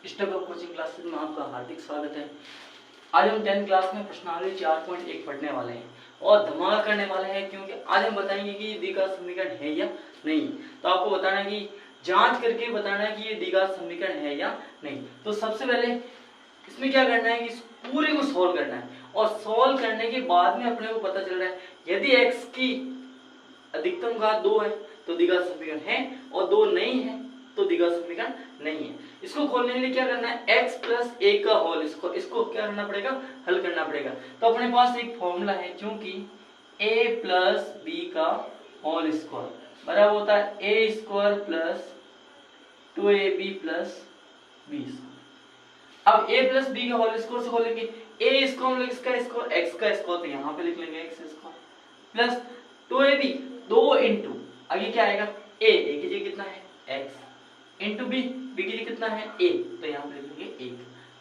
Step up coaching classes में आपका हार्दिक स्वागत है। आज हम 10th क्लास में प्रश्नावली 4.1 पढ़ने वाले हैं और धमाका करने वाले हैं, क्योंकि आज हम बताएंगे कि ये द्विघात समीकरण है या नहीं। तो आपको बताना है कि जांच करके बताना है कि ये द्विघात समीकरण है या नहीं। तो सबसे पहले इसमें क्या करना है कि इस पूरे को सोल्व करना है और सोल्व करने के बाद में अपने को पता चल रहा है यदि x की अधिकतम घात 2 है तो द्विघात समीकरण है और 2 नहीं है तो द्विघात समीकरण नहीं है। इसको खोलने के लिए क्या करना है, x प्लस ए का होल इसको क्या करना पड़ेगा, हल करना पड़ेगा। तो अपने पास एक फॉर्मूला है, क्योंकि a प्लस बी का होल स्क्वायर बराबर होता है A square plus 2ab plus B square. अब a प्लस बी का होल स्क्वायर से खोलेंगे a इसको हम लोग इसका स्क्वायर x का स्क्वायर, तो यहाँ पे लिख लेंगे x square plus 2ab 2 into आगे क्या आएगा a की जगह कितना है x इंटू बी की जगह कितना है a, तो यहाँ पे लिखेंगे 1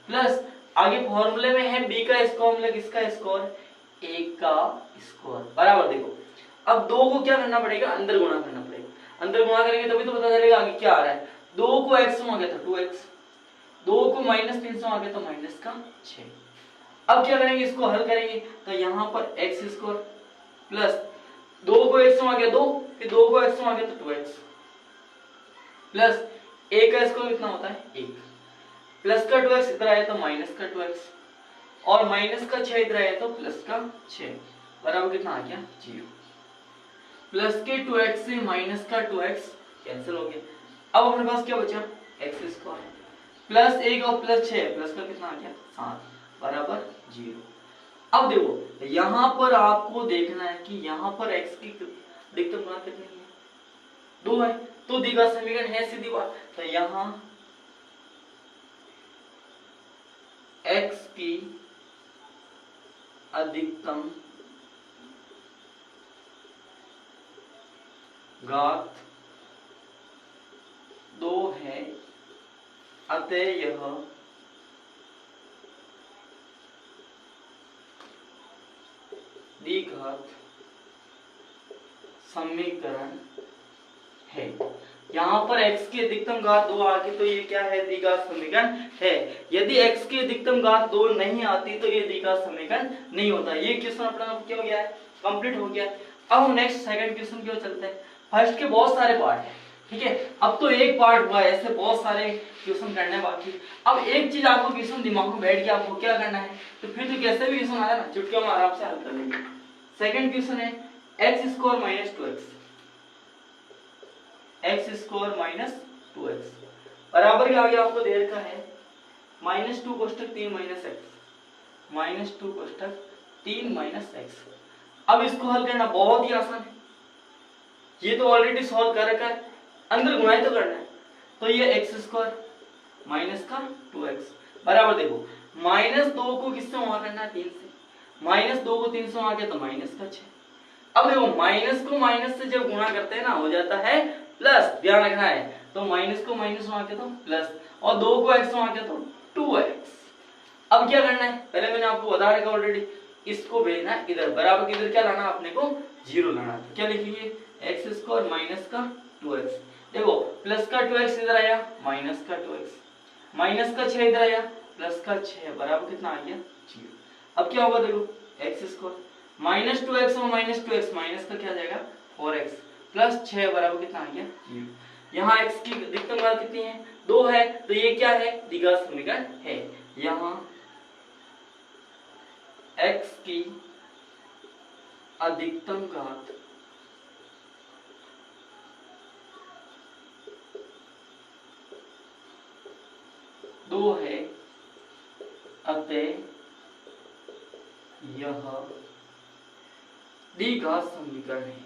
प्लस आगे फॉर्मूले में है b का स्क्वायर हम लोग इसका स्क्वायर a का स्क्वायर बराबर। देखो अब 2 को क्या करना पड़ेगा, अंदर गुणा करना पड़ेगा। अंदर गुणा करेंगे तभी तो पता चलेगा आगे क्या आ रहा है। 2 को x में आ गया तो 2x, 2 को -300 आ गया तो माइनस का 6। अब क्या करेंगे, इसको हल करेंगे तो यहाँ पर x स्क्वायर प्लस 2 को x में आ गया 2, फिर 2 को x में आ गया तो 2x प्लस a का स्क्वायर कितना होता है 1, प्लस का 2x इधर आया तो माइनस का 2x और माइनस का 6 इधर आया तो प्लस का 6 बराबर कितना आ गया 0। प्लस के 2x से माइनस का 2x कैंसिल हो गया। अब अपने पास क्या बचा x स्क्वायर प्लस 1 और प्लस 6 प्लस का कितना आ गया 7 बराबर 0। अब देखो यहाँ पर आपको देखना है कि यहाँ पर x की अधिकतम घात कितनी है 2 है, तो द्विघात समीकरण है सीधी बात। तो यहाँ x की अधिकतम घात 2 है, अतः यह द्विघात समीकरण है। यहाँ पर x की अधिकतम घात 2 आ गई तो ये क्या है, द्विघात समीकरण है। यदि x की अधिकतम घात 2 नहीं आती तो ये द्विघात समीकरण नहीं होता। ये क्वेश्चन अपना क्या हो गया है, कंप्लीट हो गया। अब हम नेक्स्ट सेकंड क्वेश्चन की ओर चलते हैं। फर्स्ट के बहुत सारे पार्ट है, ठीक है, अब तो एक पार्ट हुआ है, ऐसे बहुत सारे क्वेश्चन करने बाकी। अब एक चीज आपको क्वेश्चन दिमाग में बैठ गया, आपको क्या करना है, तो फिर तो कैसे भी क्वेश्चन आया ना चुटकियों में आराम से हल कर लेंगे। सेकंड क्वेश्चन है x square minus 2x, x square minus 2x बराबर क्या आ गया, आपको दे रखा है -2 कोष्ठक 3 माइनस x, -2 कोष्ठक 3 माइनस x। अब इसको हल करना बहुत ही आसान है, ये तो ऑलरेडी सॉल्व कर रखा है, अंदर गुणाई तो करना है। तो ये x स्क्वायर माइनस का 2x बराबर, देखो -2 को किससे गुणा करना है 3 से, -2 को 3 से आ गया तो माइनस का 6। अब देखो माइनस को माइनस से जब गुणा करते हैं ना हो जाता है प्लस, ध्यान रखना है। तो माइनस को माइनस में आ गया तो प्लस और 2 को x में आ गया तो 2x। अब क्या करना है, पहले मैंने आपको बता रखा ऑलरेडी, इसको भेजना है इधर बराबर, इधर क्या लाना अपने को 0 लाना। तो क्या लिखेंगे x स्क्वायर माइनस का 2x, देखो प्लस का 2x इधर आया माइनस का 2x, माइनस का 6 इधर आया प्लस का 6 बराबर कितना आ गया 0। अब क्या होगा, देखो x स्क्वायर माइनस 2x और माइनस 2x माइनस का क्या आ जाएगा 4x प्लस 6 बराबर कितना आ गया 0। यहाँ x की अधिकतम घात कितनी है 2 है, तो ये क्या है द्विघात समीकरण है। यहाँ x की अधिकतम घात 2 है, अतः यह द्विघात समीकरण है।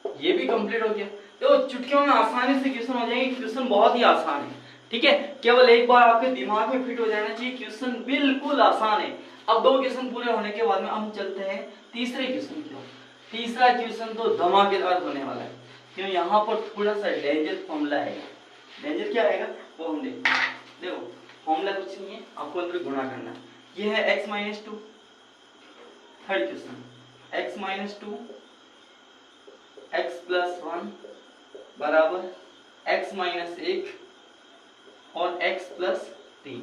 ये भी कंप्लीट हो गया। तो चुटकियों में आसानी से क्वेश्चन हो जाएंगे, क्वेश्चन बहुत ही आसान है, ठीक है, केवल एक बार आपके दिमाग में फिट हो जाना चाहिए, क्वेश्चन बिल्कुल आसान है। अब 2 क्वेश्चन पूरे होने के बाद में हम चलते हैं तीसरे क्वेश्चन की ओर। तीसरा क्वेश्चन तो धमाकेदार होने वाला है, क्यों यहाँ पर थोड़ा सा डेंजर फॉर्मूला है। डेंजर क्या आएगा वो हम देखते हैं। देखो फॉर्मूला कुछ नहीं है, आपको अंदर गुणा करना है। ये है x minus 2, third question x minus 2 x plus 1 बराबर x माइनस 1 और x प्लस 3।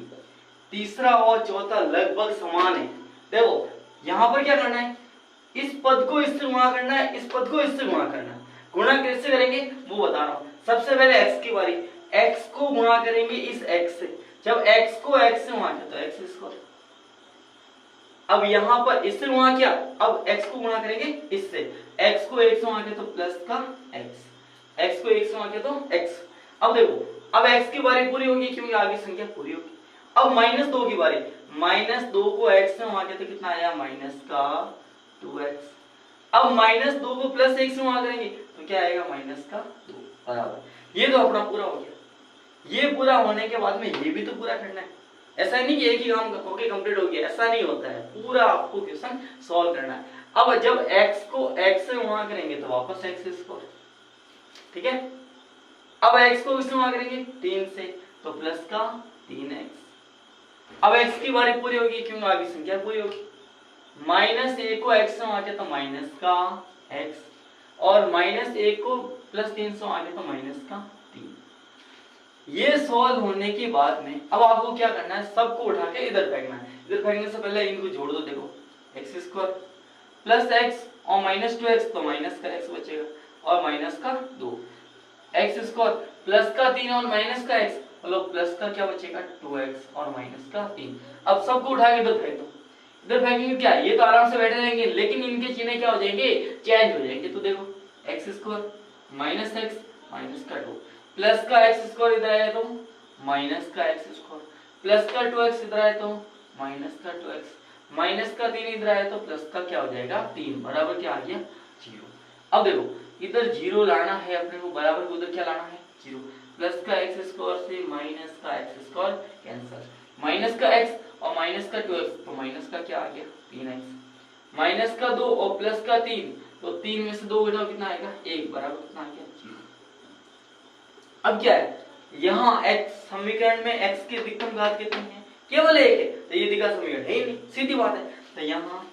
तीसरा और चौथा लगभग समान है। देखो यहाँ पर क्या करना है, इस पद को इससे गुणा करना है, इस पद को इससे गुणा करना है। गुणा कैसे करेंगे वो बता रहा हूं। सबसे पहले x की बारी, x को गुणा करेंगे इस x से। जब x को x से गुणा किया तो x स्क्वायर। अब यहाँ पर इससे गुणा किया, अब x को गुणा करेंगे इससे। x को 1 से गुणा किया तो प्लस का x को 1 से गुणा किया तो x। अब देखो अब x की बारी पूरी होगी क्योंकि आगे संख्या पूरी होगी। अब -2 की बारी, -2 को x से गुणा किया तो कितना आया माइनस का 2x। अब -2 को प्लस 1 से गुणा करेंगे तो क्या आएगा माइनस का 2 बराबर। ये तो अपना पूरा हो गया। ये पूरा होने के बाद में ये भी तो पूरा करना है। ऐसा नहीं कि एक ही काम ओके कंप्लीट हो गया, ऐसा नहीं होता है। पूरा आपको क्वेश्चन सॉल्व करना है। अब जब x को x से गुणा करेंगे तो वापस x स्क्वायर, ठीक है। अब x को इससे गुणा करेंगे 3 से तो प्लस का 3x। अब x की बारी पूरी होगी क्योंकि आगे संख्या पूरी होगी। -1 को x से गुणा किया तो माइनस का x और -1 को प्लस 3 से गुणा किया तो माइनस का 3। ये सॉल्व होने के बाद में अब आपको क्या करना है, सबको उठा के इधर फेंकना है। इधर फेंकने से पहले इनको जोड़ दो। देखो x स्क्वायर प्लस x और -2x तो माइनस का x बचेगा और माइनस का 2। x स्क्वायर प्लस का 3 और माइनस का x मतलब प्लस का क्या बचेगा 2x और माइनस का 3। अब सबको उठा के इधर फेंक दो। इधर फेंकेंगे क्या, ये तो आराम से बैठे रहेंगे लेकिन इनके चिन्ह क्या हो जाएंगे, चेंज हो जाएंगे। तो देखो x square minus x minus का 2 प्लस का x स्क्वायर इधर आया तो माइनस का x स्क्वायर प्लस का 2x इधर आया तो माइनस का 2x माइनस का 3 इधर आया तो प्लस का क्या हो जाएगा 3 बराबर क्या आ गया 0। अब देखो इधर 0 लाना है अपने को, बराबर को उधर क्या लाना है 0। प्लस का x स्क्वायर से माइनस का x स्क्वायर कैंसिल, माइनस का x और माइनस का 2x तो माइनस का क्या आ गया 3x माइनस का 2 और प्लस का 3 तो 3 में से 2 घटाओ कितना आएगा 1 बराबर कितना आ गया 0। अब क्या है, यहाँ x समीकरण में x की अधिकतम घात कितनी है, केवल 1 है। तो ये दिखा समीकरण है ही नहीं, सीधी बात है। तो यहाँ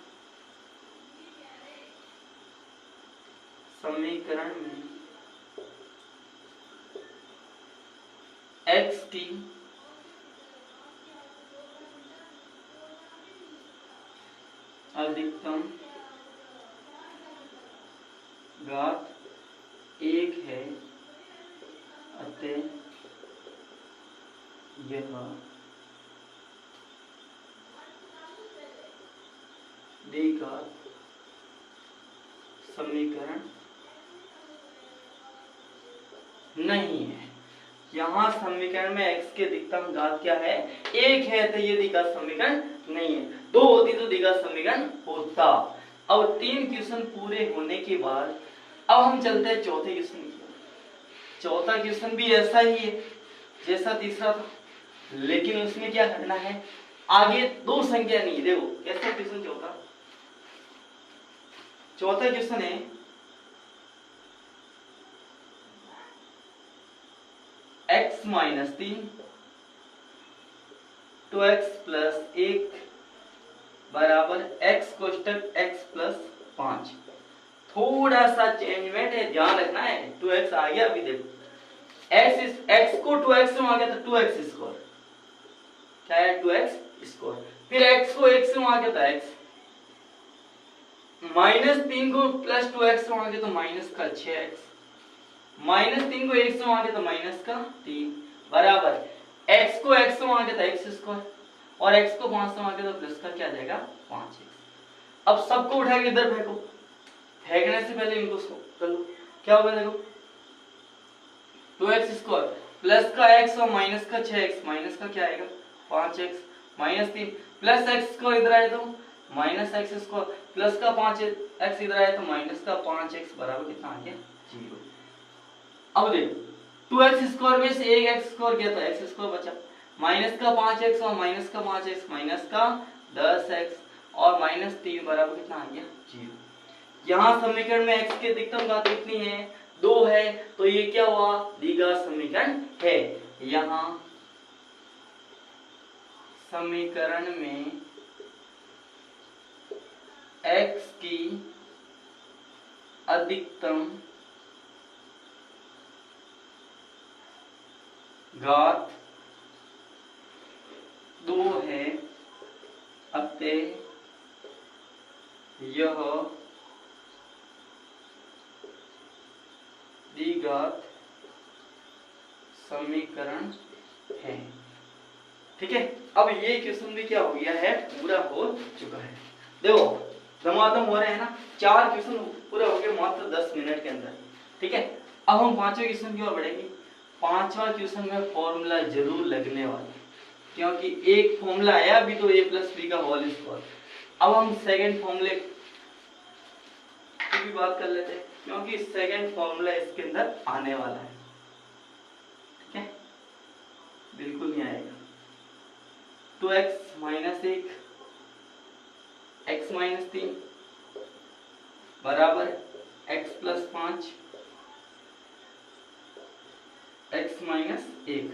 समीकरण में x की अधिकतम घात 1 है, अतः यह द्विघात समीकरण नहीं है। यहाँ समीकरण में x के अधिकतम घात क्या है 1 है, तो ये द्विघात समीकरण नहीं है। 2 होती तो द्विघात समीकरण होता। अब 3 क्वेश्चन पूरे होने के बाद अब हम चलते हैं चौथे क्वेश्चन की। चौथा क्वेश्चन भी ऐसा ही है जैसा तीसरा था, लेकिन उसमें क्या करना है, आगे 2 संख्या नहीं। देखो कैसा क्वेश्चन चौथा क्वेश्चन है x माइनस 3 2x प्लस 1 बराबर x कोष्टक x प्लस 5। थोड़ा सा चेंजमेंट है, ध्यान रखना है। 2x आ गया, अभी देखो x को 2x से आ गया तो 2x स्क्वायर क्या है 2x स्क्वायर, फिर x को 1 से आ गया तो x -3 को प्लस 2x से आ गया तो माइनस का 6x -3 को 1 से आ गया तो माइनस का 3 बराबर x को x से आ गया तो x स्क्वायर और x को 5 से आ गया तो प्लस का क्या आ जाएगा 5x। अब सबको उठा के इधर फेंको। फेंकने से पहले इनको कर लो, क्या होगा देखो 2x स्क्वायर प्लस का x और माइनस का 6x माइनस का क्या आएगा 5x -3 प्लस x स्क्वायर इधर आया तो माइनस x स्क्वायर प्लस का 5x इधर आया तो माइनस का 5x बराबर कितना आ गया 0। अब देखो 2x स्क्वायर में से एक x स्क्वायर गया तो x स्क्वायर बचा, माइनस का 5x और माइनस का 5x माइनस का 10x और -3 बराबर कितना आ गया 0। यहाँ समीकरण में x की अधिकतम घात कितनी है 2 है, तो ये क्या हुआ द्विघात समीकरण है। यहाँ समीकरण में x की अधिकतम घात 2 है अतः यह द्विघात समीकरण है। ठीक है, अब ये क्वेश्चन भी क्या हो गया है, पूरा हो चुका है। देखो धमाधम हो रहे हैं ना, 4 क्वेश्चन पूरा हो गए मात्र 10 मिनट के अंदर। ठीक है, अब हम 5वें क्वेश्चन की ओर बढ़ेंगे। 5वां क्वेश्चन में फॉर्मूला जरूर लगने वाला है, क्योंकि एक फॉर्मूला आया अभी तो a + b का होल स्क्वायर। अब हम सेकंड फॉर्मूले की भी बात कर लेते हैं, क्योंकि सेकंड फॉर्मूला इसके अंदर आने वाला है। ठीक है, बिल्कुल नहीं आएगा। 2x - 1 x - 3 बराबर x + 5 x - 1।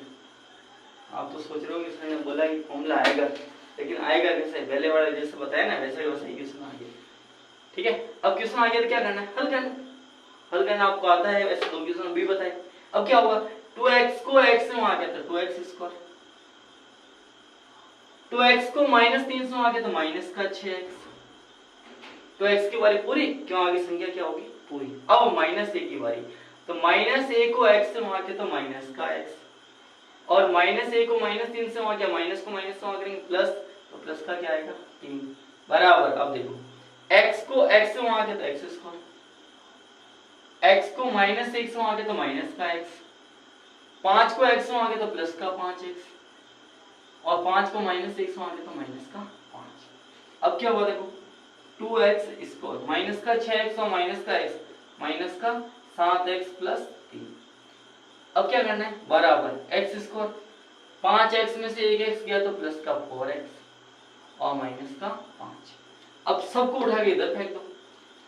आप तो सोच रहे हो कि सर ने बोला कि फॉर्मूला आएगा, लेकिन आएगा कैसे? पहले वाले जैसे बताया ना वैसे ही क्वेश्चन आ गया। ठीक है, अब क्वेश्चन आ गया तो क्या करना है? हल करना। हल करना आपको आता है, वैसे 2 क्वेश्चन भी बताए। अब क्या होगा, 2x को x से वहां गया तो 2x², 2x को -3 से वहां गया तो -6x। तो x की बारी पूरी, क्यों आगे संख्या क्या होगी? पूरी। अब -a की बारी, तो -a को x से वहां गया तो -x, और -a को -3 से वहां गया, माइनस को माइनस से वहां करेंगे प्लस, तो प्लस का क्या आएगा? 3 बराबर। अब देखो x को x से वहां गया तो x², x को -1 से वहां गया तो -x, 5 को x से वहां गया तो +5x, और 5 को -1 से वहां गया तो -5। अब क्या हुआ देखो, 2x² -6x और -x, -7x + 3। अब क्या करना है? बराबर x², 5x में से 1x गया तो +4x और -5। अब सबको उठा के इधर फेंक दो,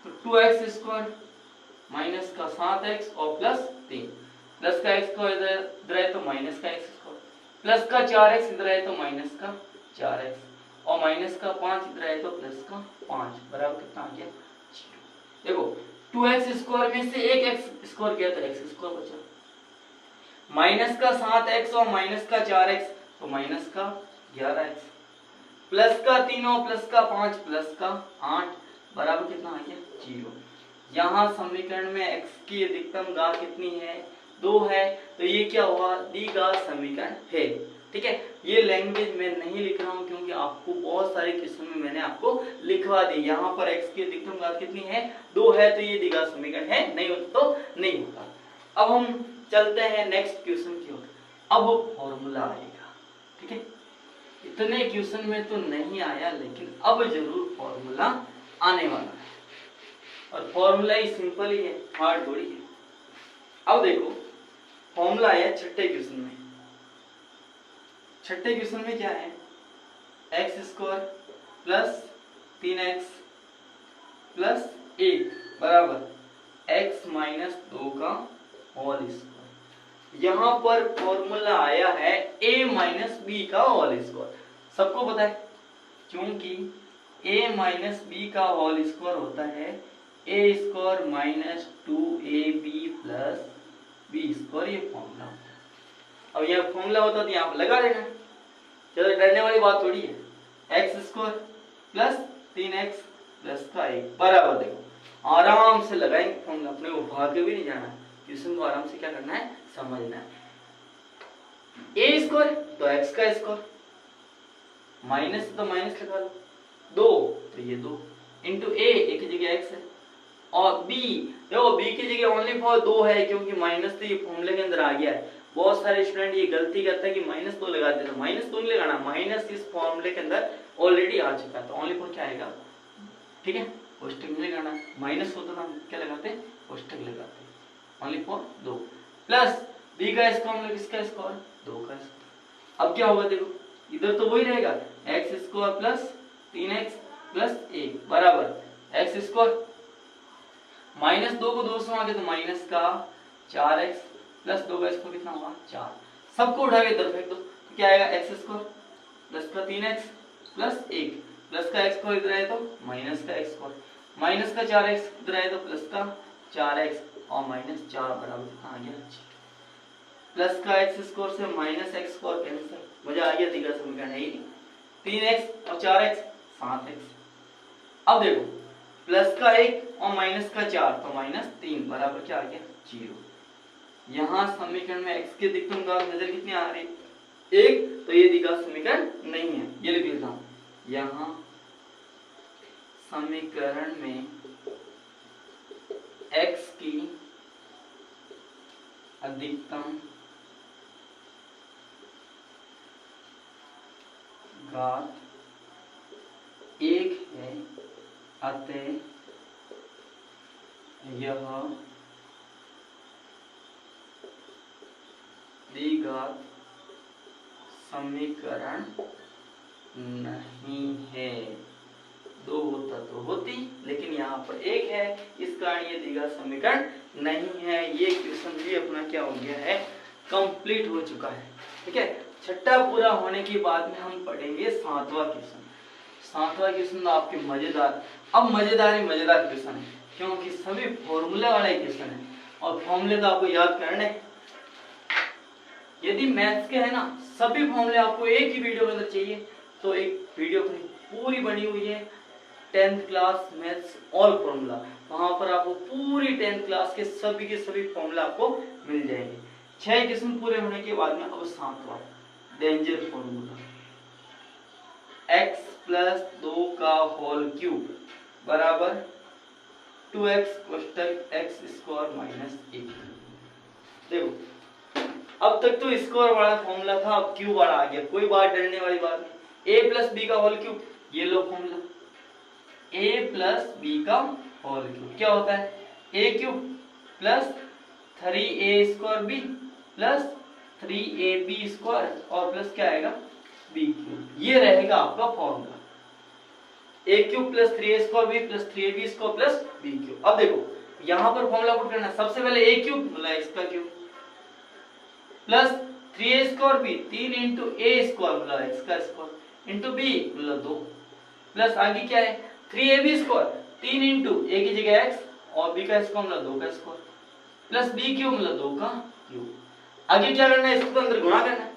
तो 2x² -7x और +3, प्लस का x को इधर है तो -x², प्लस का 4x इधर है तो -4x, और -5 इधर है तो +5 बराबर कितना आ गया? 0। देखो 2x² में से 1x² गया तो x² बचा, -7x और -4x तो -11x, प्लस का 3 और +5 +8 बराबर कितना आ गया? 0। यहाँ समीकरण में x की अधिकतम घात कितनी है? 2 है, तो ये क्या हुआ? द्विघात समीकरण है। ठीक है, ये लैंग्वेज मैं नहीं लिख रहा हूँ, क्योंकि आपको बहुत सारे क्वेश्चन में मैंने आपको लिखवा दी। यहाँ पर x की अधिकतम घात कितनी है? 2 है, तो ये द्विघात समीकरण है, नहीं होता तो नहीं होता। अब हम चलते हैं नेक्स्ट क्वेश्चन की ओर। अब फॉर्मूला आएगा। ठीक है, इतने क्वेश्चन में तो नहीं आया, लेकिन अब जरूर फॉर्मूला आने वाला है, और फॉर्मूला ही सिंपल ही है, हार्ड थोड़ी है। अब देखो फॉर्मूला आया छठे क्वेश्चन में। छठे क्वेश्चन में क्या है? x² + 3x + 1 बराबर x - 2 का होल स्क्वायर। यहाँ पर फॉर्मूला आया है a - b का होल स्क्वायर। सबको पता है, क्योंकि a - b का होल स्क्वायर होता है a² - 2ab + b²। ये फॉर्मूला होता है। अब यह फॉर्मूला होता तो यहाँ पर लगा देना, चलो डरने वाली बात थोड़ी है। x² + 3x + 1 बराबर, देखो आराम से लगाएंगे फॉर्मूला, अपने को भाग के भी नहीं जाना, क्वेश्चन को आराम से क्या करना है? समझना है। a² तो x का स्क्वायर, माइनस तो माइनस लगा लो, 2 तो ये 2 इंटू a, एक की जगह x है, और b, देखो b की जगह ओनली फॉर 2 है, क्योंकि माइनस तो ये फॉर्मूले के अंदर आ गया है। बहुत सारे स्टूडेंट ये गलती करते हैं कि -2 लगा देते हैं। -2 नहीं लगाना, माइनस इस फॉर्मूले के अंदर ऑलरेडी आ चुका है, तो ओनली फॉर क्या आएगा? ठीक है, कोष्टक नहीं लगाना। माइनस होता था हम क्या लगाते? कोष्टक लगाते। ओनली फॉर 2 प्लस b का स्क्वायर मतलब किसका स्क्वायर? 2 का स्क्वायर। अब क्या होगा देखो, इधर तो वही रहेगा, x² + 3x + 1 बराबर x² -2 को 2 से आगे तो -4x + 2 का स्क्वायर कितना हुआ? 4। सबको उठा के इधर फेंक दो, तो क्या आएगा? x² प्लस का 3x + 1 प्लस का x² इधर है तो माइनस का x², माइनस का 4x इधर है तो प्लस का 4x, और -4 बराबर कितना आ गया? प्लस का एक्स स्क्वायर से माइनस एक्स स्क्वायर कैंसिल, मजा आ गया, दिखा समीकरण है ही नहीं। 3x और 4x 7x। अब देखो प्लस का 1 और माइनस का 4 तो -3 बराबर क्या आ गया 0। यहाँ समीकरण में x के अधिकतम घात नजर कितनी आ रही 1, तो ये द्विघात समीकरण नहीं है, ये लिख लेता हूँ। यहाँ समीकरण में x की अधिकतम घात 1 है, अतः यह द्विघात समीकरण नहीं है। 2 होता तो होती, लेकिन यहाँ पर 1 है, इस कारण ये द्विघात समीकरण नहीं है। ये क्वेश्चन भी अपना क्या हो गया है, कंप्लीट हो चुका है। ठीक है, छठा पूरा होने के बाद में हम पढ़ेंगे 7वां क्वेश्चन। 7वां क्वेश्चन आपके मजेदार, अब मजेदार ही मजेदार क्वेश्चन है, क्योंकि सभी फॉर्मूले वाले क्वेश्चन है और फॉर्मूले तो आपको याद करने। यदि मैथ्स के है ना सभी फॉर्मूले आपको एक ही वीडियो के अंदर चाहिए, तो एक वीडियो पूरी बनी हुई है 10th class maths all formula, वहां पर आपको पूरी 10th क्लास के सभी फॉर्मूला आपको मिल जाएंगे। 6 क्वेश्चन पूरे होने के बाद में अब 7वां डेंजर फॉर्मूला, x प्लस 2 का होल क्यूब बराबर 2x कोष्टक x स्क्वायर माइनस 1। देखो अब तक तो स्क्वायर वाला फॉर्मूला था, अब क्यूब वाला आ गया, कोई बात डरने वाली बात नहीं। a प्लस बी का होल क्यूब, ये लो फॉर्मूला, a प्लस बी का होल क्यूब क्या होता है a cube plus 3a square b plus 3ab square और प्लस क्या आएगा b क्यूब, ये रहेगा आपका formula. a cube plus 3a square b plus 3ab square plus b cube. अब देखो यहां पर फॉर्मूला पुट करना, सबसे पहले a क्यूब मतलब x का cube plus 3a square b 3 into a square मतलब x का स्क्वायर इंटू b मतलब 2 प्लस आगे क्या है 3ab स्क्वायर 3 इंटू a की जगह x और b का स्क्वायर मतलब 2 का स्क्वायर प्लस b क्यूब मतलब 2 का क्यूब। आगे क्या करना है, इसको अंदर गुणा करना है,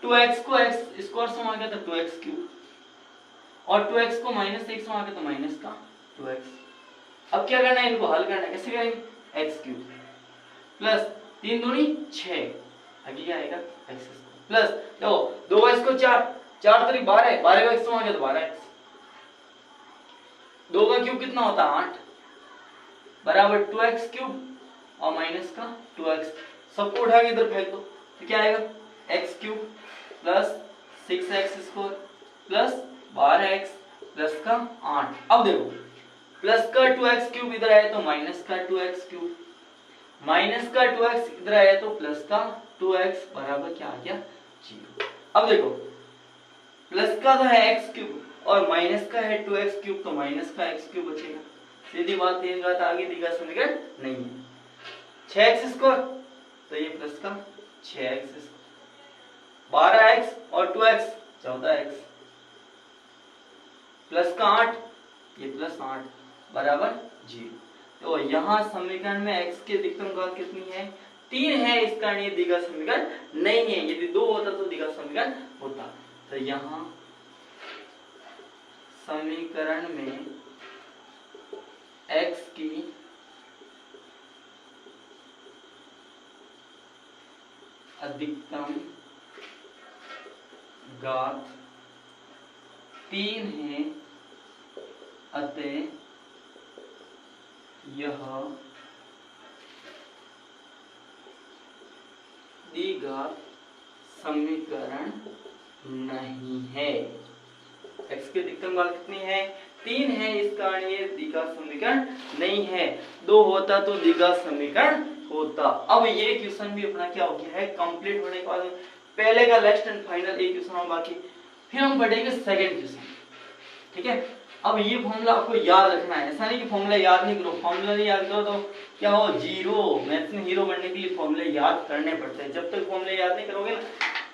2x को x स्क्वायर से आ गया तो 2x क्यूब और 2x को माइनस 1 से आ गया तो माइनस का 2x। अब क्या करना है, इनको हल करना है, कैसे करेंगे x क्यूब प्लस 3 दूनी 6, आगे क्या आएगा x स्क्वायर प्लस देखो 2x को 4 4 3 12 12 का x से आ गया तो 12x, 2 का क्यूब कितना होता है 8 बराबर 2x क्यूब और माइनस का 2x, सबको उठा के इधर फेंक दो तो क्या आएगा x cube plus 6x square plus 12x plus का 8। अब देखो प्लस का 2x क्यूब इधर आया तो माइनस का 2x क्यूब, माइनस का 2x इधर आया तो प्लस का 2x बराबर क्या आ गया 0। अब देखो प्लस का तो है x क्यूब और माइनस का है 2x क्यूब, तो माइनस का x क्यूब बचेगा। सीधी बात, ये बात आगे दिखा समीकरण नहीं है। 6x स्क्वायर तो ये प्लस का 6x स्क्वायर, 12x और 2x 14x प्लस का 8 ये प्लस 8 बराबर 0। तो यहाँ समीकरण में x की अधिकतम घात कितनी है 3 है, इस कारण ये द्विघात समीकरण नहीं है। यदि 2 होता तो द्विघात समीकरण होता। तो यहाँ समीकरण में x की अधिकतम घात 3 है, अतः यह द्विघात समीकरण नहीं है। x की अधिकतम घात कितनी है 3 है, इस कारण ये द्विघात समीकरण नहीं है। 2 होता तो द्विघात समीकरण होता। अब ये क्वेश्चन भी अपना क्या हो गया है कंप्लीट होने के बाद पहले का लास्ट एंड फाइनल एक क्वेश्चन और बाकी, फिर हम पढ़ेंगे सेकंड क्वेश्चन। ठीक है, अब ये फॉर्मूला आपको याद रखना है, ऐसा नहीं कि फॉर्मूला याद नहीं करो, फॉर्मूला नहीं याद करो तो क्या हो जीरो। मैथ्स में हीरो बनने के लिए फॉर्मूले याद करने पड़ते हैं, जब तक फॉर्मूले याद नहीं करोगे ना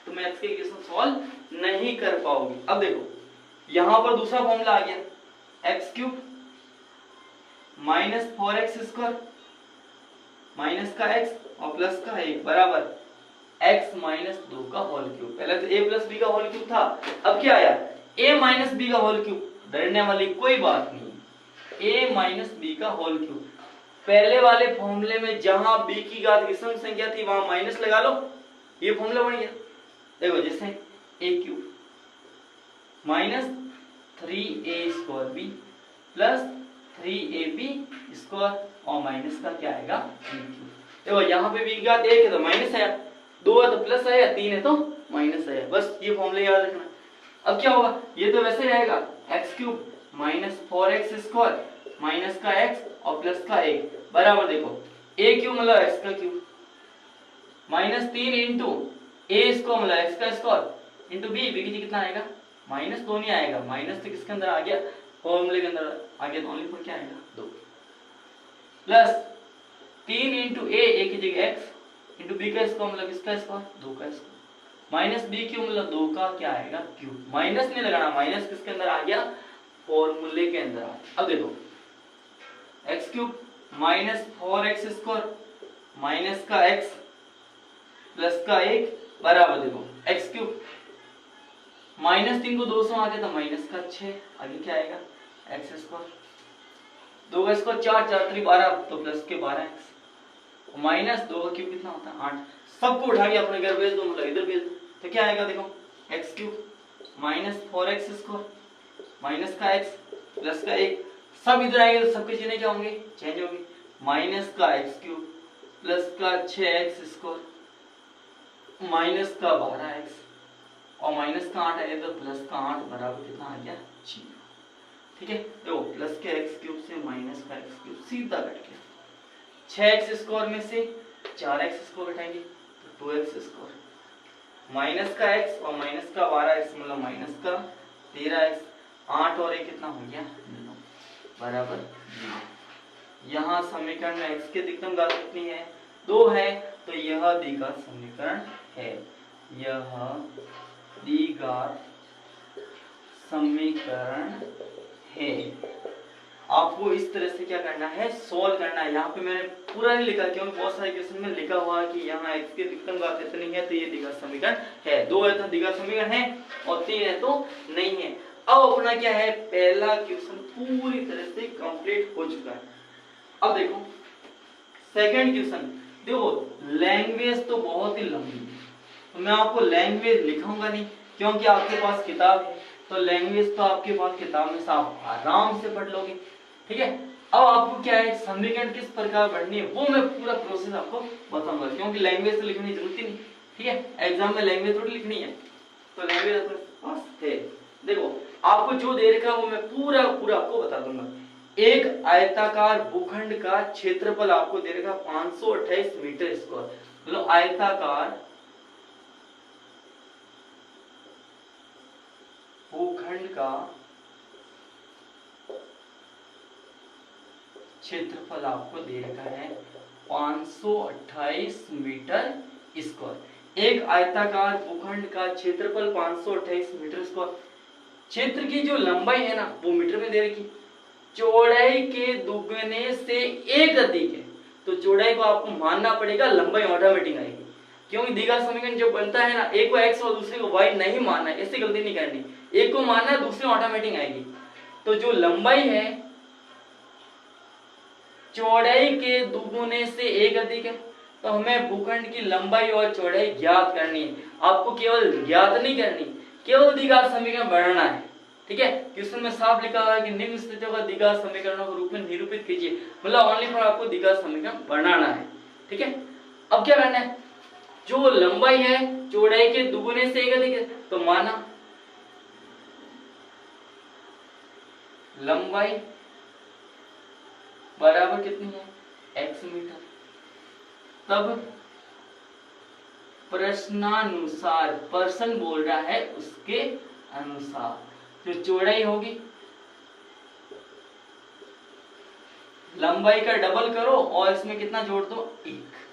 तो मैथ्स के क्वेश्चन सॉल्व नहीं कर पाओगे। अब देखो यहाँ पर दूसरा फॉर्मूला आ गया x cube minus 4x square minus का x और प्लस का 1 बराबर x माइनस 2 का होल क्यूब। पहले तो a प्लस बी का होल क्यूब था, अब क्या आया a माइनस बी का होल क्यूब। डरने वाली कोई बात नहीं, a माइनस बी का होल क्यूब। पहले वाले फॉर्मूले में जहां b की घात विषम संख्या थी वहां माइनस लगा लो, ये फॉर्मूला बन गया। देखो जैसे a cube minus 3a square b plus 3ab square और माइनस का क्या आएगा b क्यूब। देखो यहाँ पे b की घात 1 है तो माइनस आया, 2 है तो प्लस आया, 3 है तो माइनस आया। बस ये फॉर्मूला याद रखना। अब क्या होगा, ये तो वैसे रहेगा x cube minus 4x square minus का x और प्लस का 1 बराबर, देखो a क्यूब मतलब x का cube minus 3 into a square मतलब x का स्क्वायर इंटू b की जगह कितना आएगा माइनस 2 नहीं आएगा, माइनस तो किसके अंदर आ गया फॉर्मूले के अंदर आ गया, तो ओनली पर क्या आएगा 2 प्लस 3 इंटू a की जगह x इंटू b का स्क्वायर मतलब किसका स्क्वायर 2 का स्क्वायर माइनस बी क्यूब मतलब 2 का क्या आएगा क्यूब। माइनस नहीं लगाना, माइनस किसके अंदर आ गया फॉर्मूले के अंदर आ गया। अब देखो x cube minus 4x square minus का x प्लस का 1 बराबर, देखो x क्यूब माइनस 3 को 2 से आ गया तो माइनस का 6, आगे क्या आएगा x स्क्वायर 2 का स्क्वायर 4 4 3 12 तो प्लस के 12x माइनस 2 का क्यूब कितना होता है 8। सबको उठा के अपने घर भेज दो, मतलब इधर भेज दो, तो क्या आएगा देखो x cube minus 4x square minus का x प्लस का 1 सब इधर आएंगे तो सबके चिन्ह क्या होंगे चेंज होंगे, माइनस का x क्यूब प्लस का 6x स्क्वायर माइनस का 12x और माइनस का 8 है तो प्लस का 8 बराबर कितना आ गया 0। ठीक है, देखो प्लस के x क्यूब से माइनस का x क्यूब सीधा कट गया, 6x स्क्वायर में से 4x स्क्वायर घटाएंगे तो 2x स्क्वायर माइनस का x और माइनस का 12x मतलब माइनस का 13x 8 और 1 कितना हो गया 9 बराबर 0। यहाँ समीकरण में x की अधिकतम घात कितनी है 2 है, तो यह द्विघात समीकरण है, यह द्विघात समीकरण है। आपको इस तरह से क्या करना है सॉल्व करना है। यहाँ पे मैंने पूरा नहीं लिखा क्योंकि बहुत सारे क्वेश्चन में लिखा हुआ है कि यहाँ x की अधिकतम घात इतनी है तो ये द्विघात समीकरण है, 2 है तो द्विघात समीकरण है और 3 है तो नहीं है। अब अपना क्या है पहला क्वेश्चन पूरी तरह से कंप्लीट हो चुका है। अब देखो सेकंड क्वेश्चन, देखो लैंग्वेज तो बहुत ही लंबी है तो मैं आपको लैंग्वेज लिखाऊंगा नहीं क्योंकि आपके पास किताब है, तो लैंग्वेज तो आपके पास किताब में आप आराम से पढ़ लोगे। ठीक है, अब आपको क्या है समीकरण किस प्रकार पढ़नी है वो मैं पूरा प्रोसेस आपको बताऊंगा क्योंकि लैंग्वेज तो लिखने की जरूरत ही नहीं। ठीक है, एग्जाम में लैंग्वेज थोड़ी लिखनी है, तो लैंग्वेज अपने पास है। देखो आपको जो दे रखा है वो मैं पूरा आपको बता दूंगा। एक आयताकार भूखंड का क्षेत्रफल आपको दे रखा 528 मीटर स्क्वायर, मतलब आयताकार भूखंड का क्षेत्रफल आपको दे रखा है 528 मीटर स्क्वायर। एक आयताकार भूखंड का क्षेत्रफल 528 मीटर स्क्वायर। क्षेत्र की जो लंबाई है ना वो मीटर में दे रखी, चौड़ाई के दुगने से 1 अधिक है, तो चौड़ाई को आपको मानना पड़ेगा, लंबाई ऑटोमेटिक आएगी क्योंकि द्विघात समीकरण जो बनता है ना एक को x और दूसरे को y नहीं मानना है, ऐसी गलती नहीं करनी, एक को मानना है दूसरे ऑटोमेटिक आएगी। तो जो लंबाई है चौड़ाई के दुगुने से 1 अधिक है, तो हमें भूखंड की लंबाई और चौड़ाई ज्ञात करनी है। आपको केवल ज्ञात नहीं करनी, केवल द्विघात समीकरण बनाना है। ठीक है, क्वेश्चन में साफ लिखा हुआ है कि निम्न स्थितियों का द्विघात समीकरणों के रूप में निरूपित कीजिए, मतलब ओनली फॉर आपको द्विघात समीकरण बनाना है। ठीक है, अब क्या करना है जो लंबाई है चौड़ाई के दुगुने से 1 अधिक है, तो माना लंबाई बराबर कितनी है x मीटर, तब प्रश्नानुसार पर्सन बोल रहा है उसके अनुसार जो चौड़ाई होगी लंबाई का डबल करो और इसमें कितना जोड़ दो 1।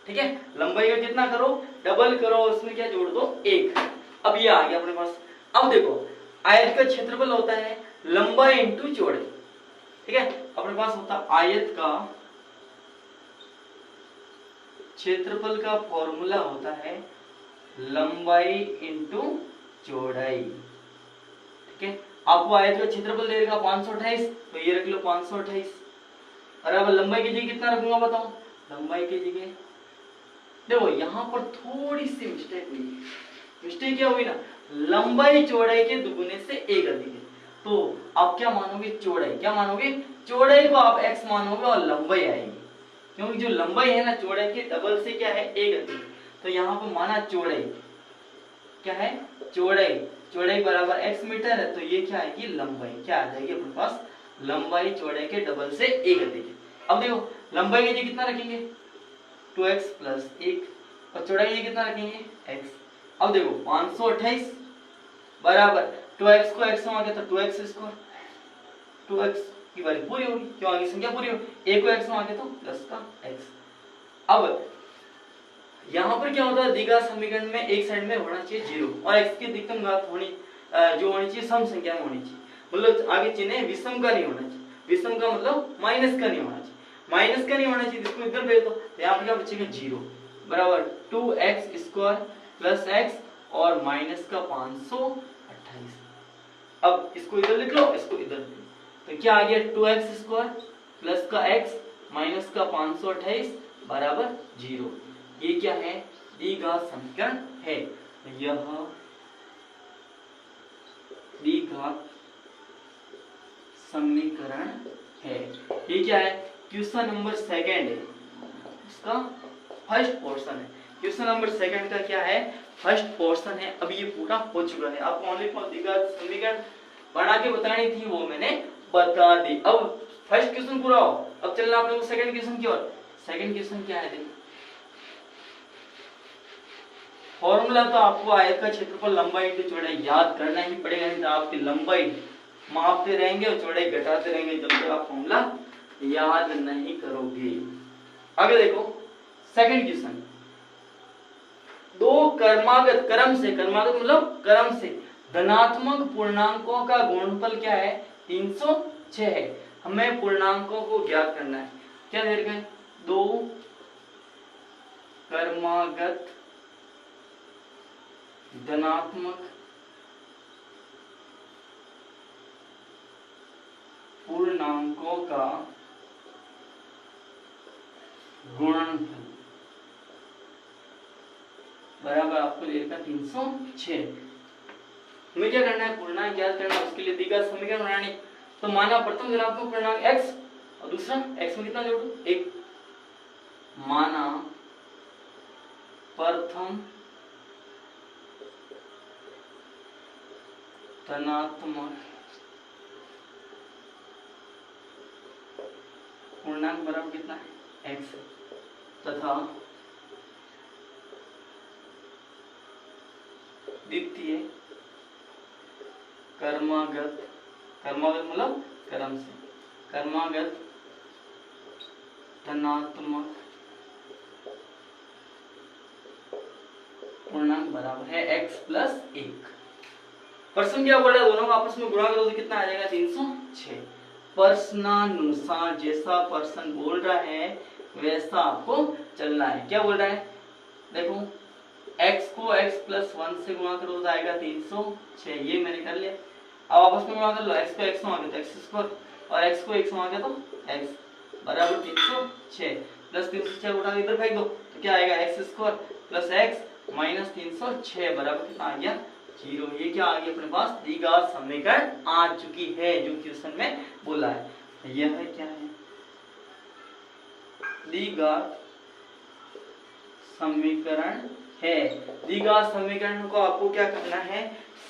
ठीक है, लंबाई का कितना करो डबल करो उसमें क्या जोड़ दो 1। अब ये आ गया अपने पास। अब देखो आयत का क्षेत्रफल होता है लंबाई इंटू चौड़ाई। ठीक है, अपने पास होता है आयत का क्षेत्रफल का फॉर्मूला होता है लंबाई इंटू चौड़ाई। ठीक है, आपको आयत का क्षेत्रफल दे देगा 528, तो ये रख लो 528। और अब लंबाई की जगह कितना रखूंगा बताओ? लंबाई की जगह देखो यहाँ पर थोड़ी सी मिस्टेक हुई। मिस्टेक क्या हुई ना, लंबाई चौड़ाई के दुगुने से एक अधिक है, तो आप क्या मानोगे? चौड़ाई। क्या मानोगे? चौड़ाई को आप x मानोगे और लंबाई आएगी, क्योंकि जो लंबाई है ना चौड़ाई के डबल से क्या है? एक अधिक। तो यहाँ पर माना चौड़ाई क्या है? चौड़ाई। चौड़ाई बराबर x मीटर है, तो ये क्या आएगी? लंबाई। क्या आ जाएगी अपने पास? लंबाई चौड़ाई के डबल से एक अधिक है। अब देखो लंबाई के लिए कितना रखेंगे? 2x प्लस 1, और चौड़ाई के लिए कितना रखेंगे? x। अब देखो 528 बराबर 2x को x में आगे तो 2x स्क्वायर, 2x की वैल्यू पूरी होगी, क्यों आगे संख्या पूरी होगी, a को x में आगे तो प्लस का x। अब यहाँ पर क्या होता है? द्विघात समीकरण में एक साइड में होना चाहिए 0 और x की अधिकतम घात होनी जो होनी चाहिए सम संख्या में होनी चाहिए, मतलब आगे चिन्ह विषम का नहीं होना चाहिए। विषम का मतलब माइनस का नहीं होना चाहिए, माइनस का नहीं होना चाहिए, इसको इधर भेज दो तो यहाँ पर क्या बचेगा? 0 बराबर 2x स्क्वायर प्लस x और माइनस का 528। अब इसको इधर लिख लो, इसको इधर लिख लो, तो क्या आ गया? 2x स्क्वायर प्लस का x माइनस का 528 बराबर 0। ये क्या है? द्विघात समीकरण है। यह द्विघात समीकरण है। ये क्या है? क्वेश्चन नंबर 2 है, इसका फर्स्ट पोर्शन है। क्वेश्चन नंबर 2 का क्या है? फर्स्ट पोर्शन है। अब ये पूरा हो चुका है। आपको ओनली फॉर द्विघात समीकरण बना के बतानी थी, वो मैंने बता दी। अब फर्स्ट क्वेश्चन पूरा हो, अब चलना अपने को सेकंड क्वेश्चन की ओर। सेकंड क्वेश्चन क्या है? देखो फॉर्मूला तो आपको आयत का क्षेत्रफल लंबाई इंटू चौड़ाई याद करना ही पड़ेगा, नहीं तो आपकी लंबाई मापते रहेंगे और चौड़ाई घटाते रहेंगे जब तक आप फॉर्मूला याद नहीं करोगे। आगे देखो सेकंड क्वेश्चन, दो क्रमागत मतलब क्रम से धनात्मक पूर्णांकों का गुणनफल क्या है? 306 है। हमें पूर्णांकों को ज्ञात करना है। क्या दे रखा है? दो क्रमागत धनात्मक पूर्णांकों का गुणनफल बराबर आपको देगा 306। हमें क्या करना है? पूर्णांक ज्ञात करना, उसके लिए द्विघात समीकरण बनानी। तो माना प्रथम धनात्मक पूर्णांक x और दूसरा x में कितना जोड़ो? 1। माना प्रथम धनात्मक पूर्णांक बराबर कितना है? x, तथा द्वितीय क्रमागत मतलब क्रम से क्रमागत धनात्मक पूर्णांक बराबर है x प्लस 1। प्रश्न क्या बोल रहा है? दोनों को आपस में गुणा करो तो कितना आ जाएगा? 306। प्रश्नानुसार जैसा प्रश्न बोल रहा है वैसा आपको चलना है। क्या बोल रहा है? देखो x को x प्लस 1 से गुणा करो तो आएगा 306, ये मैंने कर लिया। अब आपस में गुणा कर लो, x को x में आ गया तो x स्क्वायर और x को x में आ गया तो x बराबर 306 प्लस 306 उठा के इधर फेंक दो तो क्या आएगा? x square plus x minus 306 बराबर कितना आ गया? 0। ये क्या आ गया अपने पास? द्विघात समीकरण आ चुकी है जो क्वेश्चन में बोला है। यह है क्या है? द्विघात समीकरण है। द्विघात समीकरण को आपको क्या करना है?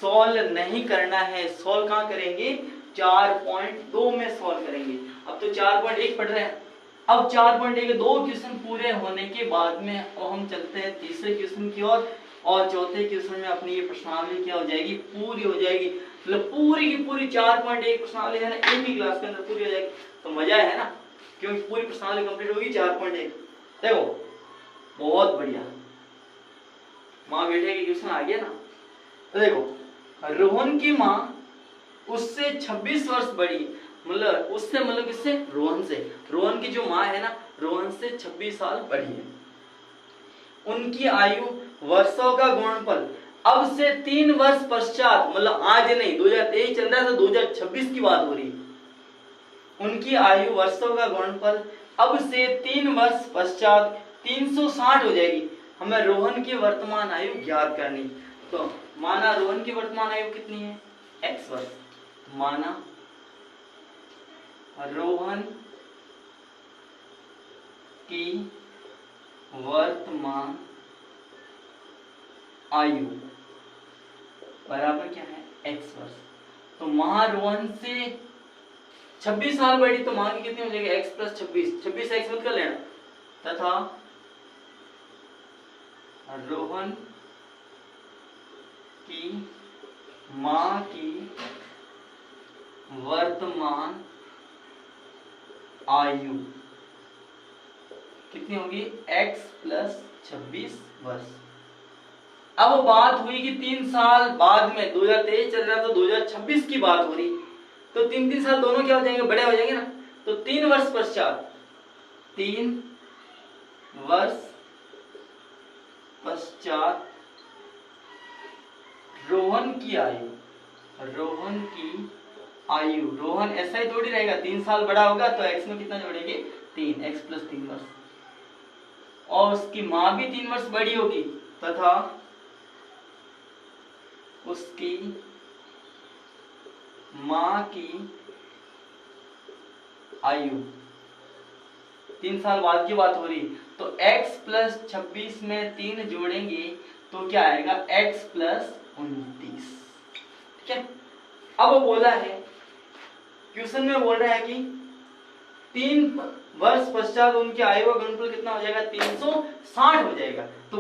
सॉल्व नहीं करना है। सॉल्व कहाँ करेंगे? 4.2 में सॉल्व करेंगे। अब तो 4.1 पढ़ रहे हैं, अब 4.1 दो क्वेश्चन पूरे होने के बाद में अब हम चलते हैं तीसरे क्वेश्चन की ओर और चौथे क्वेश्चन में अपनी ये प्रश्नावली क्या हो जाएगी? पूरी हो जाएगी। मतलब पूरी की पूरी 4.1 प्रश्नावली है ना, एक ही क्लास के अंदर पूरी हो जाएगी। तो मजा है ना, क्योंकि पूरी प्रश्नावली कंप्लीट होगी 4.1। देखो बहुत बढ़िया, माँ बेटे के क्वेश्चन आ गया ना। तो देखो रोहन की माँ उससे 26 वर्ष बड़ी, मतलब उससे मतलब किससे? रोहन से। रोहन की जो माँ है ना, रोहन से 26 साल बड़ी है। उनकी आयु वर्षों का गुणनफल अब से 3 वर्ष पश्चात, मतलब आज नहीं 2023 चल रहा है तो 2026 की बात हो रही है। उनकी आयु वर्षों का गुणनफल अब से 3 वर्ष पश्चात 360 हो जाएगी। हमें रोहन की वर्तमान आयु ज्ञात करनी। तो माना रोहन की वर्तमान आयु कितनी है, x वर्ष। माना रोहन की वर्तमान आयु बराबर क्या है, x वर्ष। तो मां रोहन से 26 साल बड़ी, तो मां की कितनी हो जाएगी, x प्लस 26, 26 x मत कर लेना, तथा रोहन की मां की वर्तमान आयु कितनी होगी, x प्लस 26 वर्ष। अब बात हुई कि 3 साल बाद में 2023 चल रहा तो 2026 की बात हो रही, तो 3 साल दोनों क्या हो जाएंगे, बड़े हो जाएंगे ना। तो 3 वर्ष पश्चात, 3 वर्ष पश्चात रोहन की आयु, रोहन ऐसा ही थोड़ी रहेगा, 3 साल बड़ा होगा तो x में कितना जोड़ेंगे, 3, x प्लस 3 वर्ष, और उसकी मां भी 3 वर्ष बड़ी होगी, तथा उसकी मां की आयु 3 साल बाद की बात हो रही, तो x प्लस 26 में 3 जोड़ेंगे तो क्या आएगा, x प्लस 29। ठीक है। अब वो बोला है, क्वेश्चन में बोल रहा है कि 3 वर्ष पश्चात उनकी आयु का गुणनफल कितना हो जाएगा, 360 हो जाएगा। तो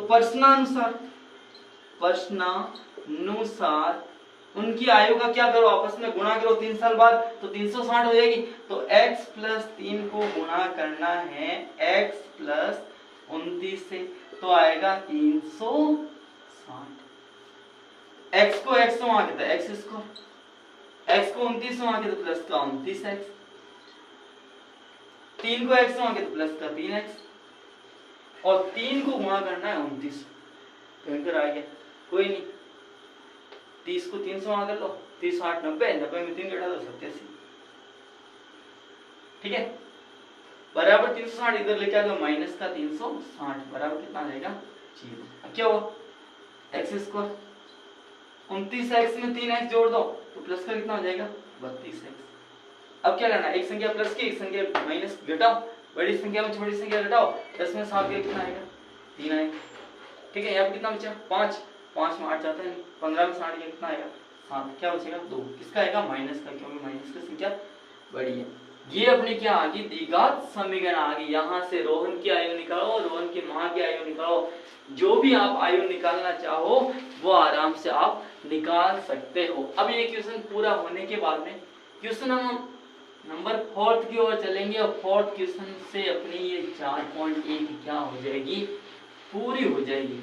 प्रश्नानुसार उनकी आयु का क्या करो, आपस में गुणा करो 3 साल बाद, तो 360 हो जाएगी। तो x प्लस 3 को गुणा करना है x प्लस 29 से, तो आएगा 360। x को x से वहां कहता है x स्क्वायर, x को 29 से वहां के तो प्लस का 29x, 3 को x से वहां के तो प्लस का 3x, और 3 को गुणा करना है 29। कहकर आ गया, कोई नहीं, 30 को 3 से वहां कर लो, 30 8 90, 90 में 3 घटा दो 87। ठीक है, बराबर 360, इधर लेके आ जाओ माइनस का 360, बराबर कितना आ जाएगा, 0। अब क्या हुआ, x स्क्वायर, 29x में 3x जोड़ दो तो प्लस का कितना हो जाएगा, 32x। अब क्या करना है, एक संख्या प्लस की, एक संख्या माइनस, घटाओ, बड़ी संख्या में छोटी संख्या घटाओ, 10 में 7 का कितना आएगा, 3 आएगा। ठीक है, यहाँ पे कितना बचा, 5, 5 में 8 जाता है नहीं, 15 में 60 कितना आएगा, 7, क्या बचेगा 2, किसका आएगा, माइनस का, क्योंकि माइनस की संख्या बड़ी है। ये अपनी क्या आ गई, द्विघात समीकरण आ गई। यहाँ से रोहन की आयु निकालो, रोहन की मां की आयु निकालो, जो भी आप आयु निकालना चाहो वो आराम से आप निकाल सकते हो। अब ये क्वेश्चन पूरा होने के बाद में क्वेश्चन हम नंबर 4 की ओर चलेंगे, और 4th क्वेश्चन से अपनी ये 4.1 क्या हो जाएगी, पूरी हो जाएगी।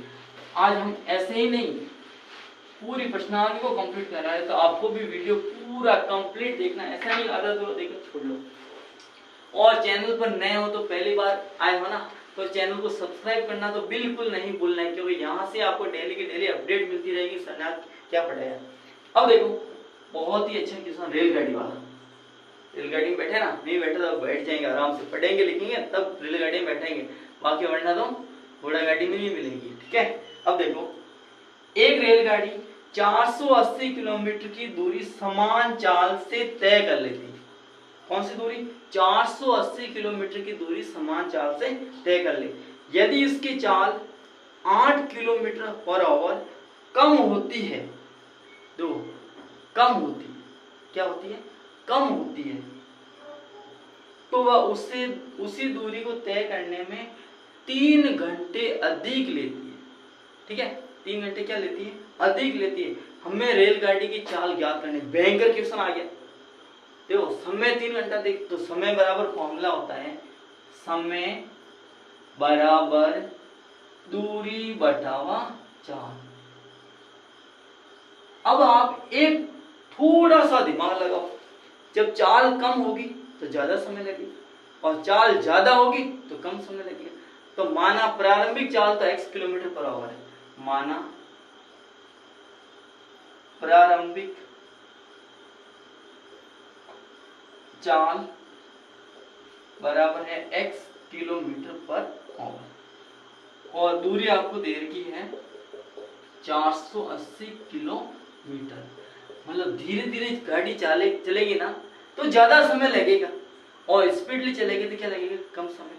आज हम ऐसे ही नहीं, पूरी प्रश्नावली को कंप्लीट कर रहा है, तो आपको भी वीडियो पूरा कंप्लीट देखना, ऐसा नहीं आधा तो देखकर छोड़ लो। और चैनल पर नए हो तो पहली बार आए हो ना, तो चैनल को सब्सक्राइब करना तो बिल्कुल नहीं भूलना है, क्योंकि यहाँ से आपको डेली की डेली अपडेट मिलती रहेगी, सर ने क्या पढ़ाया। अब देखो, बहुत ही अच्छा क्वेश्चन रेलगाड़ी वाला। रेलगाड़ी में बैठे ना, नहीं बैठे तो बैठ जाएंगे, आराम से पढ़ेंगे लिखेंगे तब रेलगाड़ी में बैठेंगे, बाकी वरना तो घोड़ा गाड़ी में भी मिलेगी। ठीक है, अब देखो, एक रेलगाड़ी 480 किलोमीटर की दूरी समान चाल से तय कर लेती है। कौन सी दूरी, 480 किलोमीटर की दूरी समान चाल से तय कर ले। यदि इसकी चाल 8 किलोमीटर पर आवर कम होती है, दो कम होती है, क्या होती है, कम होती है, तो वह उससे उसी दूरी को तय करने में 3 घंटे अधिक लेती है। ठीक है, 3 घंटे क्या लेती है, अधिक लेती है। हमें रेलगाड़ी की चाल ज्ञात करनी, भयंकर क्वेश्चन आ गया। देखो, समय 3 घंटा देख, तो समय बराबर फॉर्मूला होता है, समय बराबर दूरी बटावा चाल। अब आप एक थोड़ा सा दिमाग लगाओ, जब चाल कम होगी तो ज्यादा समय लगेगा, और चाल ज्यादा होगी तो कम समय लगेगा। तो माना प्रारंभिक चाल तो x किलोमीटर पर आवर है, माना प्रारंभिक चाल बराबर है x किलोमीटर पर आवर और दूरी आपको दे रखी है 480 किलोमीटर। मतलब धीरे धीरे गाड़ी चलेगी ना तो ज्यादा समय लगेगा और स्पीडली चलेगी तो क्या लगेगा, कम समय।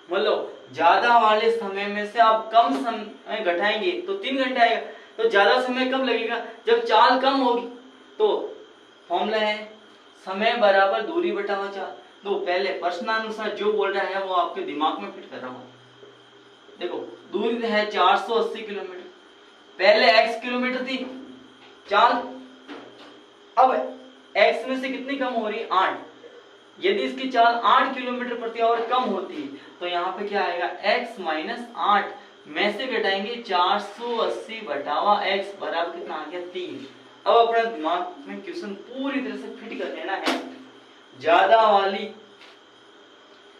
मतलब ज्यादा वाले समय में से आप कम समय घटाएंगे तो 3 घंटे आएगा, तो ज्यादा समय कब लगेगा, जब चाल कम होगी। तो फॉर्मूला है समय बराबर दूरी बटा चाल। तो पहले प्रश्नानुसार जो बोल रहा है वो आपके दिमाग में फिट कर रहा हूं। देखो दूरी है 480 किलोमीटर, पहले x किलोमीटर थी चाल, अब x में से कितनी कम हो रही है, 8। यदि इसकी चाल 8 किलोमीटर प्रति आवर कम होती तो यहाँ पे क्या आएगा, x माइनस 8 में से घटाएंगे 480 बटावा x बराबर कितना आ गया, 3। अब अपना दिमाग में क्वेश्चन पूरी तरह से फिट कर लेना है। ज्यादा वाली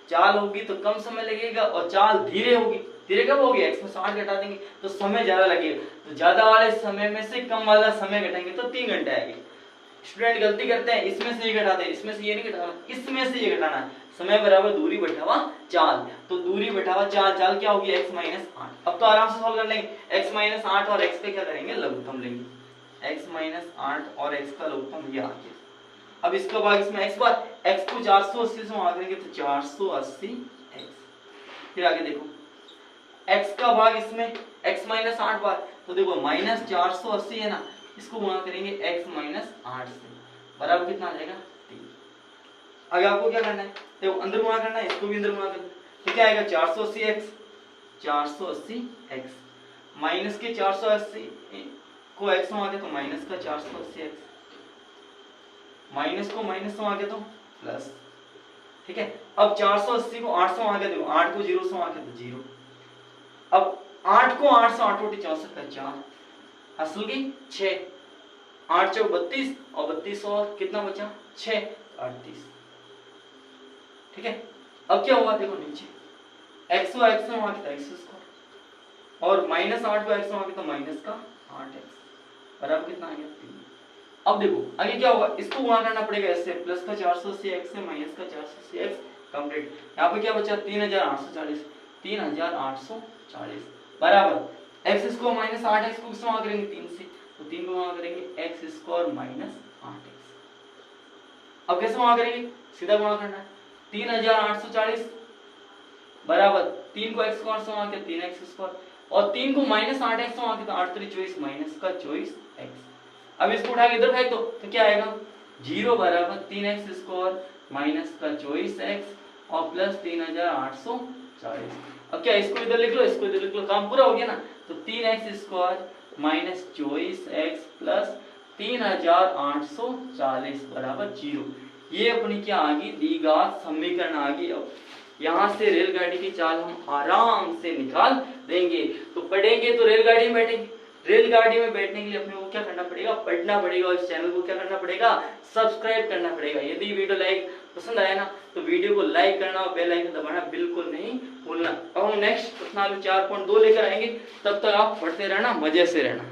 चाल होगी तो कम समय लगेगा और चाल धीरे होगी, धीरे कब होगी, x में से 8 घटा देंगे तो समय ज्यादा लगेगा। तो ज्यादा वाले समय में से कम वाला समय घटाएंगे तो 3 घंटे आएंगे। स्टूडेंट गलती करते हैं, इसमें से ये घटा दे, इसमें से ये नहीं घटाना, इसमें से ये घटाना है। समय बराबर दूरी बटावा चाल, तो दूरी बटावा चाल, चाल क्या होगी, x माइनस 8। अब तो आराम से सॉल्व कर लेंगे। x माइनस 8 और x पे क्या करेंगे, लघुत्तम लेंगे। x माइनस 8 और x का लघुत्तम ये आ गया। अब इसका भाग इसमें x बार, x को 480 से भाग देंगे तो 480x। फिर आगे देखो x का भाग इसमें x माइनस 8 बार, तो देखो माइनस 480 है ना, इसको गुणा करेंगे x माइनस 8 से, बराबर कितना आ जाएगा, 3। आगे आपको क्या करना है, देखो अंदर गुणा करना है, इसको भी अंदर गुणा करना है, तो क्या आएगा 480x, 480x माइनस के 480 को x में आ गया तो माइनस का 480x, माइनस को माइनस में आ गया तो प्लस। ठीक है, अब 480 को 8 से आ गया, देखो 8 को 0 से आ गया तो 0। अब 8 को 8 से 8 रोटी 64 का 4, हासिल की 6, 8 चौक 32 और 32 और कितना बचा 6, 38। ठीक है, अब क्या हुआ, देखो नीचे x को x में आ गया x स्क्वायर और माइनस 8 को x में आ गया तो माइनस का 8x बराबर कितना आ गया, 3। अब देखो आगे क्या होगा, इसको गुणा करना पड़ेगा इससे, प्लस का 480x से माइनस का 480x कंप्लीट। यहाँ पे क्या बचा 3840, 3840 बराबर x स्क्वायर माइनस 8x को किससे गुणा करेंगे, 3 से, तो 3 को गुणा करेंगे x स्क्वायर माइनस 8x। अब कैसे गुणा करेंगे, सीधा गुणा करना है, 3840 बराबर 3 को x स्क्वायर से गुणा किया 3x स्क्वायर और 3 को माइनस 8x से गुणा किया तो 8 3 24 माइनस का 24x। अब इसको उठा के इधर फेंक दो तो क्या आएगा, 0 बराबर 3x स्क्वायर माइनस का 24x और प्लस 3840। अब क्या इसको इधर लिख लो, इसको इधर लिख लो, काम पूरा हो गया ना। तो 3x square minus 24x plus 3840 बराबर 0। ये अपनी क्या आ गई, द्विघात समीकरण आ गई। अब यहाँ से रेलगाड़ी की चाल हम आराम से निकाल देंगे। तो पढ़ेंगे तो रेलगाड़ी में बैठेंगे, रेलगाड़ी में बैठने के लिए अपने को क्या करना पड़ेगा, पढ़ना पड़ेगा और इस चैनल को क्या करना पड़ेगा, सब्सक्राइब करना पड़ेगा। यदि वीडियो लाइक पसंद आया ना तो वीडियो को लाइक करना और बेल आइकन दबाना बिल्कुल नहीं भूलना। अब हम नेक्स्ट प्रश्नावली 4.2 लेकर आएंगे, तब तक आप पढ़ते रहना, मजे से रहना।